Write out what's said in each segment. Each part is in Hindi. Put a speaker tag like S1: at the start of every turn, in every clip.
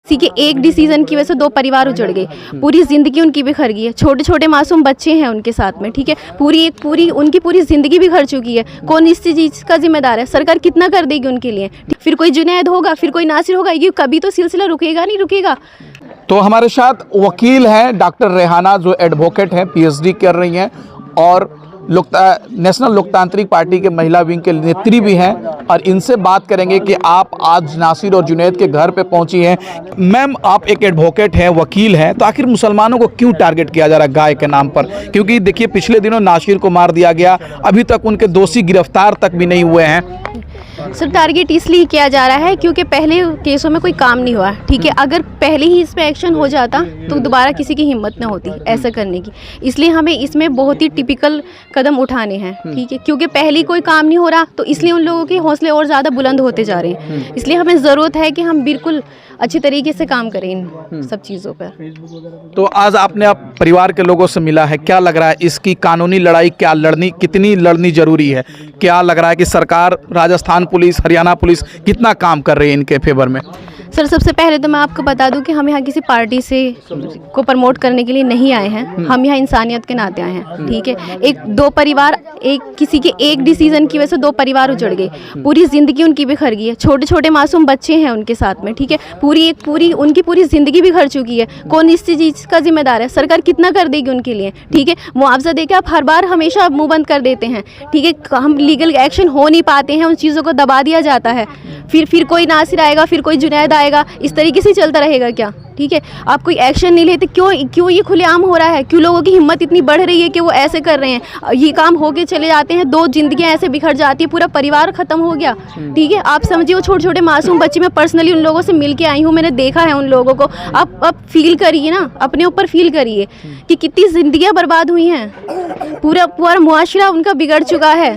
S1: किसी के एक डिसीजन की वजह से 2 परिवार उजड़ गए, पूरी ज़िंदगी उनकी बिखर गई है। छोटे छोटे मासूम बच्चे हैं उनके साथ में, ठीक है, पूरी उनकी पूरी ज़िंदगी बिखर चुकी है। कौन इस चीज़ का जिम्मेदार है? सरकार कितना कर देगी उनके लिए? फिर कोई जुनैद होगा, फिर कोई नासिर होगा, ये कभी तो सिलसिला रुकेगा नहीं रुकेगा।
S2: तो हमारे साथ वकील हैं डॉक्टर रेहाना, जो एडवोकेट हैं, पीएचडी कर रही हैं और नेशनल लोकतांत्रिक पार्टी के महिला विंग के नेत्री भी हैं, और इनसे बात करेंगे कि आप आज नासिर और जुनैद के घर पे पहुंची हैं। मैम, आप एक एडवोकेट हैं, वकील हैं, तो आखिर मुसलमानों को क्यों टारगेट किया जा रहा है गाय के नाम पर? क्योंकि देखिए, पिछले दिनों नासिर को मार दिया गया, अभी तक उनके दोषी गिरफ्तार तक भी नहीं हुए हैं।
S1: सर, टारगेट इसलिए किया जा रहा है क्योंकि पहले केसों में कोई काम नहीं हुआ, ठीक है। अगर पहले ही इस पे एक्शन हो जाता तो दोबारा किसी की हिम्मत न होती ऐसा करने की। इसलिए हमें इसमें बहुत ही टिपिकल कदम उठाने हैं, ठीक है, क्योंकि पहले कोई काम नहीं हो रहा तो इसलिए उन लोगों के हौसले और ज़्यादा बुलंद होते जा रहे हैं। इसलिए हमें ज़रूरत है कि हम बिल्कुल अच्छी तरीके से काम करें इन सब चीज़ों पर।
S2: तो आज आपने आप परिवार के लोगों से मिला है, क्या लग रहा है इसकी कानूनी लड़ाई कितनी लड़नी जरूरी है? क्या लग रहा है कि सरकार, राजस्थान पुलिस, हरियाणा पुलिस कितना काम कर रही है इनके फेवर में?
S1: सर, सबसे पहले तो मैं आपको बता दूं कि हम यहाँ किसी पार्टी से को प्रमोट करने के लिए नहीं आए हैं। हम यहाँ इंसानियत के नाते आए हैं, ठीक है। 2 परिवार, किसी के एक डिसीजन की वजह से 2 परिवार उजड़ गए, पूरी ज़िंदगी उनकी बिखर गई है। छोटे छोटे मासूम बच्चे हैं उनके साथ में, ठीक है, उनकी पूरी ज़िंदगी बिखर चुकी है। कौन इस चीज़ का जिम्मेदार है? सरकार कितना कर देगी उनके लिए, ठीक है। मुआवजा देके आप हर बार हमेशा मुँह बंद कर देते हैं, ठीक है। हम लीगल एक्शन हो नहीं पाते हैं, उन चीज़ों को दबा दिया जाता है। फिर कोई नासिर आएगा, फिर कोई जुनैद आएगा, इस तरीके से चलता रहेगा क्या? ठीक है, आप कोई एक्शन नहीं लेते। क्यों ये खुलेआम हो रहा है? क्यों लोगों की हिम्मत इतनी बढ़ रही है कि वो ऐसे कर रहे हैं? ये काम होके चले जाते हैं, 2 जिंदगियां ऐसे बिखर जाती है, पूरा परिवार खत्म हो गया, ठीक है। आप समझिए, वो छोटे छोटे मासूम बच्चे, मैं पर्सनली उन लोगों से मिल के आई हूँ, मैंने देखा है उन लोगों को। आप फील करिए ना, अपने ऊपर फील करिए कि कितनी जिंदगियां बर्बाद हुई हैं। पूरा मुआशरा उनका बिगड़ चुका है।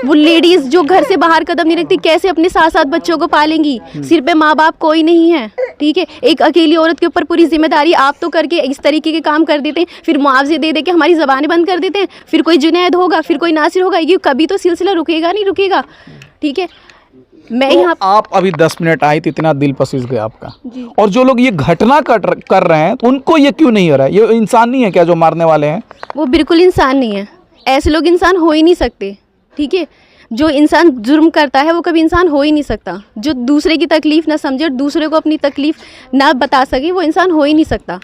S1: वो लेडीज़ जो घर से बाहर कदम नहीं रखती, कैसे अपने 7 बच्चों को पालेंगी? सिर पे माँ बाप कोई नहीं है, ठीक है। एक अकेली औरत के ऊपर पूरी जिम्मेदारी आप तो करके इस तरीके के काम कर देते हैं, फिर मुआवजे दे के हमारी ज़बानें बंद कर देते हैं। फिर कोई जुनैद होगा, फिर कोई नासिर होगा, ये कभी तो सिलसिला रुकेगा नहीं रुकेगा, ठीक है। मैं
S2: तो
S1: यहाँ
S2: आप अभी 10 मिनट आई तो इतना दिल पसीज गया आपका, और जो लोग ये घटना कर रहे हैं तो उनको ये क्यों नहीं हो रहा है? ये इंसान नहीं है क्या जो मारने वाले हैं?
S1: वो बिल्कुल इंसान नहीं है। ऐसे लोग इंसान हो ही नहीं सकते, ठीक है। जो इंसान जुर्म करता है वो कभी इंसान हो ही नहीं सकता। जो दूसरे की तकलीफ़ ना समझे और दूसरे को अपनी तकलीफ़ ना बता सके, वो इंसान हो ही नहीं सकता।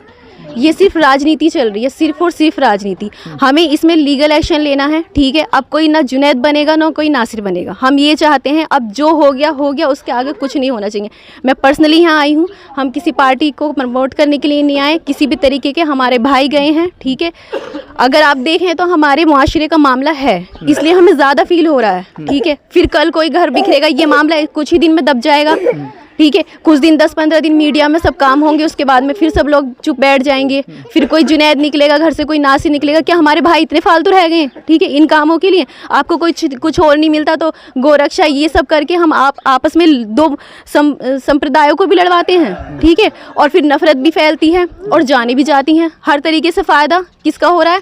S1: ये सिर्फ राजनीति चल रही है, सिर्फ और सिर्फ राजनीति। हमें इसमें लीगल एक्शन लेना है, ठीक है। अब कोई ना जुनैद बनेगा ना कोई नासिर बनेगा। हम ये चाहते हैं, अब जो हो गया, उसके आगे कुछ नहीं होना चाहिए। मैं पर्सनली यहाँ आई हूँ, हम किसी पार्टी को प्रमोट करने के लिए नहीं आए, किसी भी तरीके के। हमारे भाई गए हैं, ठीक है। अगर आप देखें तो हमारे मुआशरे का मामला है, इसलिए हमें ज़्यादा फील हो रहा है, ठीक है। फिर कल कोई घर बिखरेगा, ये मामला कुछ ही दिन में दब जाएगा, ठीक है। कुछ दिन, 10-15 दिन मीडिया में सब काम होंगे, उसके बाद में फिर सब लोग चुप बैठ जाएंगे। फिर कोई जुनैद निकलेगा घर से, कोई नासिर निकलेगा। क्या हमारे भाई इतने फालतू रह गए, ठीक है, इन कामों के लिए? आपको कुछ और नहीं मिलता तो गोरक्षा ये सब करके हम आपस में 2 संप्रदायों को भी लड़वाते हैं, ठीक है। और फिर नफरत भी फैलती है और जाने भी जाती हैं। हर तरीके से फ़ायदा किसका हो रहा है,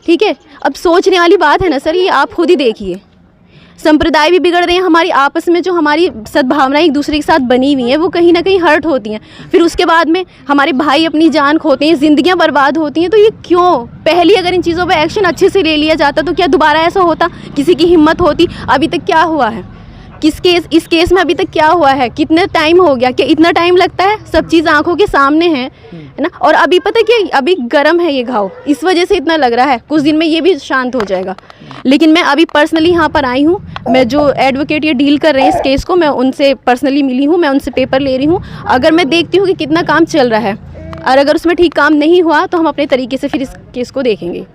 S1: ठीक है। अब सोचने वाली बात है ना सर, ये आप खुद ही देखिए। संप्रदाय भी बिगड़ रहे हैं, हमारी आपस में जो हमारी सद्भावनाएं एक दूसरे के साथ बनी हुई हैं वो कहीं ना कहीं हर्ट होती हैं। फिर उसके बाद में हमारे भाई अपनी जान खोते हैं, ज़िंदगियां बर्बाद होती हैं। तो ये क्यों? पहले अगर इन चीज़ों पे एक्शन अच्छे से ले लिया जाता तो क्या दोबारा ऐसा होता? किसी की हिम्मत होती? अभी तक क्या हुआ है? इस केस में अभी तक क्या हुआ है? कितने टाइम हो गया? क्या इतना टाइम लगता है? सब चीज़ आंखों के सामने है ना। और अभी पता क्या, अभी गर्म है ये घाव, इस वजह से इतना लग रहा है। कुछ दिन में ये भी शांत हो जाएगा। लेकिन मैं अभी पर्सनली यहाँ पर आई हूँ। मैं जो एडवोकेट ये डील कर रहे हैं इस केस को, मैं उनसे पर्सनली मिली हूँ, मैं उनसे पेपर ले रही हूँ। अगर मैं देखती हूँ कि कितना काम चल रहा है और अगर उसमें ठीक काम नहीं हुआ तो हम अपने तरीके से फिर इस केस को देखेंगे,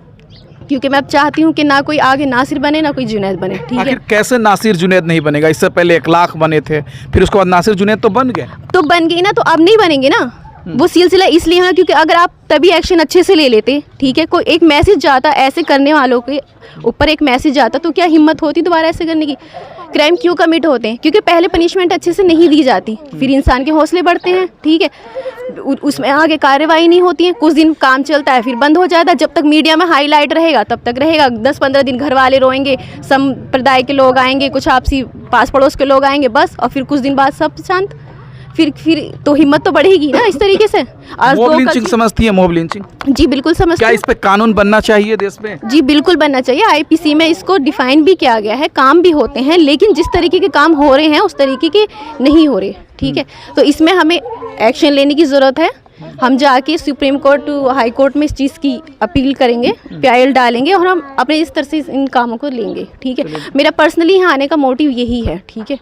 S1: क्योंकि मैं अब चाहती हूँ कि ना कोई आगे नासिर बने ना कोई जुनैद बने, ठीक है।
S2: आखिर कैसे नासिर जुनैद नहीं बनेगा? इससे पहले 1 लाख बने थे, फिर उसके बाद नासिर जुनैद तो बन गए।
S1: तो बन गई ना, तो अब नहीं बनेंगे ना। वो सिलसिला इसलिए है क्योंकि अगर आप तभी एक्शन अच्छे से ले लेते, ठीक है, कोई एक मैसेज जाता ऐसे करने वालों के ऊपर, एक मैसेज जाता, तो क्या हिम्मत होती दोबारा ऐसे करने की? क्राइम क्यों कमिट होते हैं? क्योंकि पहले पनिशमेंट अच्छे से नहीं दी जाती, फिर इंसान के हौसले बढ़ते हैं, ठीक है। उसमें आगे कार्रवाई नहीं होती है, कुछ दिन काम चलता है फिर बंद हो जाता है। जब तक मीडिया में हाईलाइट रहेगा तब तक रहेगा। 10-15 दिन घर वाले रोएंगे, संप्रदाय के लोग आएंगे, कुछ आपसी पास पड़ोस के लोग आएंगे, बस। और फिर कुछ दिन बाद सब शांत। फिर तो हिम्मत तो बढ़ेगी ना इस तरीके से। आज
S2: मॉब
S1: दो
S2: लिंचिंग समझती है? मॉब लिंचिंग
S1: जी बिल्कुल समझती
S2: क्या
S1: हूँ।
S2: इस पे कानून बनना चाहिए देश में?
S1: जी बिल्कुल बनना चाहिए। आईपीसी में इसको डिफाइन भी किया गया है, काम भी होते हैं, लेकिन जिस तरीके के काम हो रहे हैं उस तरीके के नहीं हो रहे, ठीक है। तो इसमें हमें एक्शन लेने की ज़रूरत है। हम जाके सुप्रीम कोर्ट हाई कोर्ट में इस चीज़ की अपील करेंगे, PIL डालेंगे और हम अपने इस तरह से इन कामों को लेंगे, ठीक है। मेरा पर्सनली यहाँ आने का मोटिव यही है, ठीक है।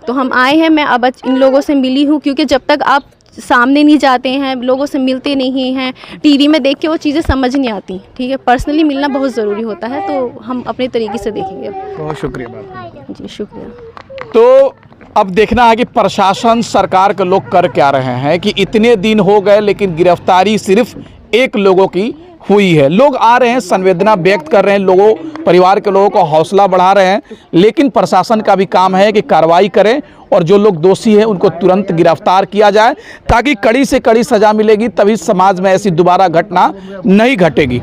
S1: तो हम आए हैं, मैं अब इन लोगों से मिली हूँ, क्योंकि जब तक आप सामने नहीं जाते हैं, लोगों से मिलते नहीं हैं, टीवी में देख के वो चीज़ें समझ नहीं आती, ठीक है। पर्सनली मिलना बहुत ज़रूरी होता है, तो हम अपने तरीके से देखेंगे।
S2: बहुत शुक्रिया बात।
S1: जी शुक्रिया।
S2: तो अब देखना है कि प्रशासन, सरकार के लोग कर क्या रहे हैं कि इतने दिन हो गए लेकिन गिरफ्तारी सिर्फ एक लोगों की हुई है। लोग आ रहे हैं, संवेदना व्यक्त कर रहे हैं, लोगों परिवार के लोगों को हौसला बढ़ा रहे हैं, लेकिन प्रशासन का भी काम है कि कार्रवाई करें और जो लोग दोषी हैं उनको तुरंत गिरफ्तार किया जाए, ताकि कड़ी से कड़ी सज़ा मिलेगी, तभी समाज में ऐसी दोबारा घटना नहीं घटेगी।